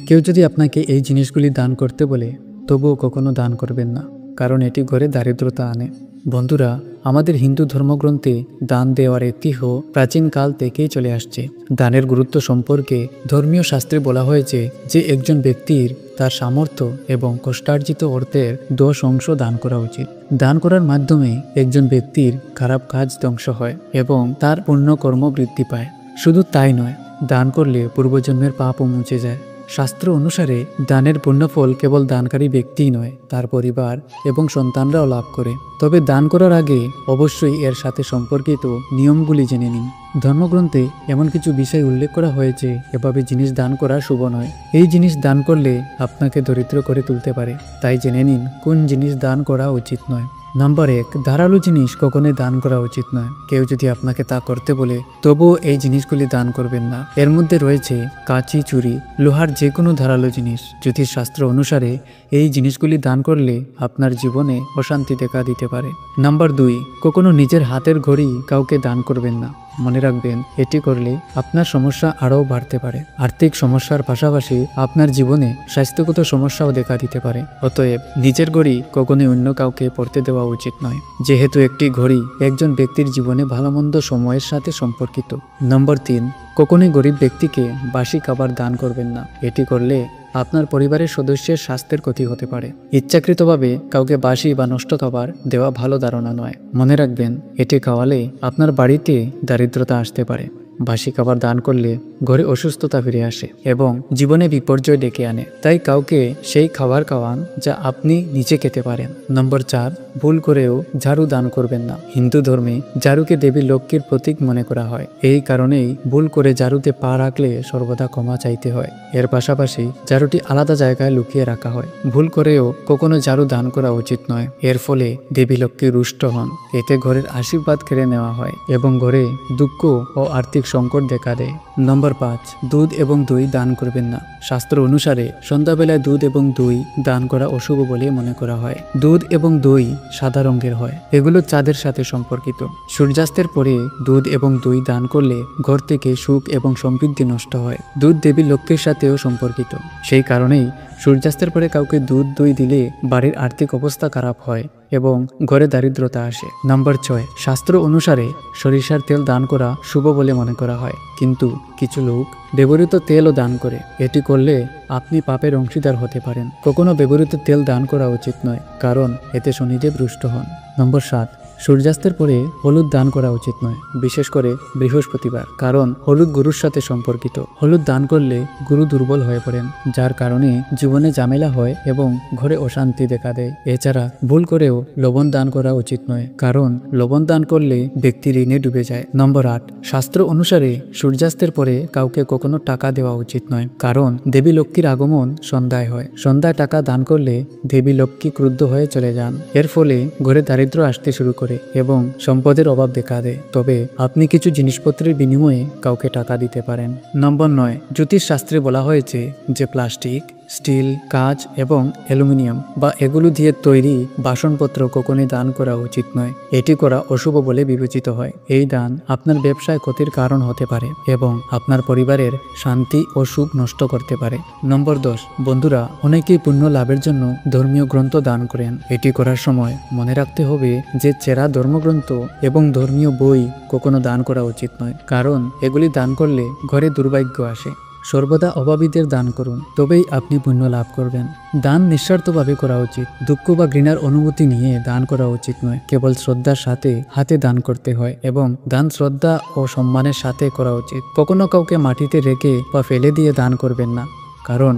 কেউ যদি আপনাকে এই জিনিসগুলি দান করতে বলে তবুও কখনো দান করবেন না, কারণ এটি ঘরে দারিদ্রতা আনে। বন্ধুরা, আমাদের হিন্দু ধর্মগ্রন্থে দান দেওয়ার ঐতিহ্য প্রাচীনকাল থেকেই চলে আসছে। দানের গুরুত্ব সম্পর্কে ধর্মীয় শাস্ত্রে বলা হয়েছে যে একজন ব্যক্তির তার সামর্থ্য এবং কষ্টার্জিত অর্থের 10 দান করা উচিত। দান করার মাধ্যমে একজন ব্যক্তির খারাপ কাজ ধ্বংস হয় এবং তার পুণ্যকর্ম বৃদ্ধি পায়। শুধু তাই নয়, দান করলে পূর্বজন্মের পাপও মুছে যায়। শাস্ত্র অনুসারে দানের পুণ্যফল কেবল দানকারী ব্যক্তিই নয়, তার পরিবার এবং সন্তানরাও লাভ করে। তবে দান করার আগে অবশ্যই এর সাথে সম্পর্কিত নিয়মগুলি জেনে নিন। ধর্মগ্রন্থে এমন কিছু বিষয় উল্লেখ করা হয়েছে এভাবে জিনিস দান করা শুভ নয়। এই জিনিস দান করলে আপনাকে দরিদ্র করে তুলতে পারে, তাই জেনে নিন কোন জিনিস দান করা উচিত নয়। নাম্বার 1, ধারালো জিনিস কখনোই দান করা উচিত নয়। কেউ যদি আপনাকে তা করতে বলে তবুও এই জিনিসগুলি দান করবেন না। এর মধ্যে রয়েছে কাঁচি, ছুরি, লোহার যে কোনো ধারালো জিনিস। জ্যোতিষশাস্ত্র অনুসারে এই জিনিসগুলি দান করলে আপনার জীবনে অশান্তি দেখা দিতে পারে। নাম্বার 2, কখনো নিজের হাতের ঘড়ি কাউকে দান করবেন না। মনে রাখবেন, এটি করলে আপনার সমস্যা আরও বাড়তে পারে। আর্থিক সমস্যার পাশাপাশি আপনার জীবনে স্বাস্থ্যগত সমস্যাও দেখা দিতে পারে। অতএব নিজের ঘড়ি কখনোই অন্য কাউকে পড়তে দেওয়া উচিত নয়, যেহেতু একটি ঘড়ি একজন ব্যক্তির জীবনে ভালো মন্দ সময়ের সাথে সম্পর্কিত। নম্বর 3, কখনোই গরিব ব্যক্তিকে বাসি খাবার দান করবেন না। এটি করলে আপনার পরিবারের সদস্যের স্বাস্থ্যের ক্ষতি হতে পারে। ইচ্ছাকৃতভাবে কাউকে বাসি বা নষ্ট খাবার দেওয়া ভালো ধারণা নয়। মনে রাখবেন, এটি খাওয়ালে আপনার বাড়িতে দারিদ্রতা আসতে পারে। বাসি খাবার দান করলে ঘরে অসুস্থতা ফিরে আসে এবং জীবনে বিপর্যয় ডেকে আনে। তাই কাউকে সেই খাবার খাওয়ান যা আপনি নিজে খেতে পারেন। নম্বর 4, ভুল করেও ঝাড়ু দান করবেন না। হিন্দু ধর্মে ঝাড়ুকে দেবী লক্ষ্মীর প্রতীক মনে করা হয়। এই কারণেই ভুল করে ঝাড়ুতে পা রাখলে সর্বদা ক্ষমা চাইতে হয়। এর পাশাপাশি ঝাড়ুটি আলাদা জায়গায় লুকিয়ে রাখা হয়। ভুল করেও কখনো ঝাড়ু দান করা উচিত নয়। এর ফলে দেবী লক্ষ্মী রুষ্ট হন। এতে ঘরের আশীর্বাদ কেড়ে নেওয়া হয় এবং ঘরে দুঃখ ও আর্থিক সংকট দেখা দেয়। নম্বর 5, দুধ এবং দই দান করবেন না। শাস্ত্র অনুসারে সন্ধ্যাবেলায় দুধ এবং দই দান করা অশুভ বলে মনে করা হয়। দুধ এবং দই সাদা রঙের হয়। এগুলো চাঁদের সাথে সম্পর্কিত। সূর্যাস্তের পরে দুধ এবং দই দান করলে ঘর থেকে সুখ এবং সমৃদ্ধি নষ্ট হয়। দুধ দেবী লক্ষ্মীর সাথেও সম্পর্কিত। সেই কারণেই সূর্যাস্তের পরে কাউকে দুধ দই দিলে বাড়ির আর্থিক অবস্থা খারাপ হয় এবং ঘরে দারিদ্রতা আসে। নম্বর 6, শাস্ত্র অনুসারে সরিষার তেল দান করা শুভ বলে মনে করা হয়, কিন্তু কিছু লোক ব্যবহৃত তেলও দান করে। এটি করলে আপনি পাপের অংশীদার হতে পারেন। কখনো ব্যবহৃত তেল দান করা উচিত নয়, কারণ এতে শনিদেব রুষ্ট হন। নম্বর 7, সূর্যাস্তের পরে হলুদ দান করা উচিত নয়, বিশেষ করে বৃহস্পতিবার, কারণ হলুদ গুরুর সাথে সম্পর্কিত। হলুদ দান করলে গুরু দুর্বল হয়ে পড়েন, যার কারণে জীবনে ঝামেলা হয় এবং ঘরে অশান্তি দেখা দেয়। এছাড়া ভুল করেও লবণ দান করা উচিত নয়, কারণ লবণ দান করলে ব্যক্তি ঋণে ডুবে যায়। নম্বর 8, শাস্ত্র অনুসারে সূর্যাস্তের পরে কাউকে কখনো টাকা দেওয়া উচিত নয়, কারণ দেবী লক্ষ্মীর আগমন সন্ধ্যায় হয়। সন্ধ্যায় টাকা দান করলে দেবী লক্ষ্মী ক্রুদ্ধ হয়ে চলে যান। এর ফলে ঘরে দারিদ্র্য আসতে শুরু করে এবং সম্পদের অভাব দেখা দেয়। তবে আপনি কিছু জিনিসপত্রের বিনিময়ে কাউকে টাকা দিতে পারেন। নম্বর 9, জ্যোতিষ শাস্ত্রে বলা হয়েছে যে প্লাস্টিক, স্টিল, কাঁচ এবং অ্যালুমিনিয়াম বা এগুলো দিয়ে তৈরি বাসনপত্র কখনোই দান করা উচিত নয়। এটি করা অশুভ বলে বিবেচিত হয়। এই দান আপনার ব্যবসায় ক্ষতির কারণ হতে পারে এবং আপনার পরিবারের শান্তি ও সুখ নষ্ট করতে পারে। নম্বর 10, বন্ধুরা, অনেকেই পুণ্য লাভের জন্য ধর্মীয় গ্রন্থ দান করেন। এটি করার সময় মনে রাখতে হবে যে চেরা ধর্মগ্রন্থ এবং ধর্মীয় বই কখনো দান করা উচিত নয়, কারণ এগুলি দান করলে ঘরে দুর্ভাগ্য আসে। সর্বদা অভাবীদের দান করুন, তবেই আপনি পুণ্য লাভ করবেন। দান নিঃস্বার্থভাবে করা উচিত। দুঃখ বা ঘৃণার অনুভূতি নিয়ে দান করা উচিত নয়। কেবল শ্রদ্ধার সাথে হাতে দান করতে হয় এবং দান শ্রদ্ধা ও সম্মানের সাথে করা উচিত। কখনো কাউকে মাটিতে রেখে বা ফেলে দিয়ে দান করবেন না, কারণ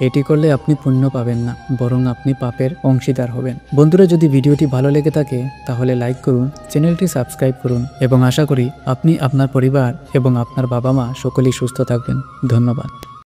এটি করলে আপনি পুণ্য পাবেন না, বরং আপনি পাপের অংশীদার হবেন। বন্ধুরা, যদি ভিডিওটি ভালো লেগে থাকে তাহলে লাইক করুন, চ্যানেলটি সাবস্ক্রাইব করুন এবং আশা করি আপনি, আপনার পরিবার এবং আপনার বাবা মা সকলেই সুস্থ থাকবেন। ধন্যবাদ।